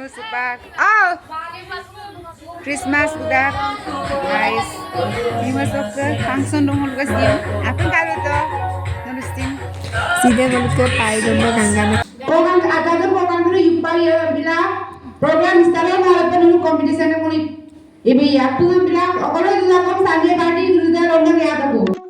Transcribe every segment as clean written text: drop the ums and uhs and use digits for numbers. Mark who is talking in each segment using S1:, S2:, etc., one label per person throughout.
S1: Supak. Oh! Christmas udah guys. Ini masuk ke function dong guys dia. Apa kalau tuh? Nurusin.
S2: Sida balik ke pai domba gangana.
S3: Program ada program itu yupaya bila program istilah harapan itu competition yang muni. Ibu ya tuh bilang kalau itu aku Sunday party itu dah orang yang ada bu.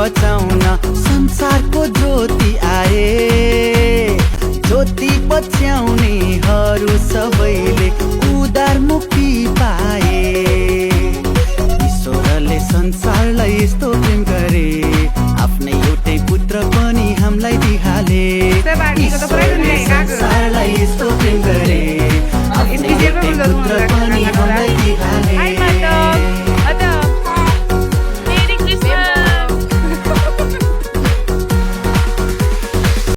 S4: बचाउन संसारको ज्योति आए ज्योति पछ्याउनेहरू सबैले उदार मुक्ति पाए ईश्वरले संसारलाई यस्तो प्रेम गरे आफ्नै एउटै पुत्र पनि हामीलाई दिहाले ईश्वरले संसारलाई यस्तो प्रेम गरे आफ्नै एउटै पुत्र पनि हामीलाई दिहाले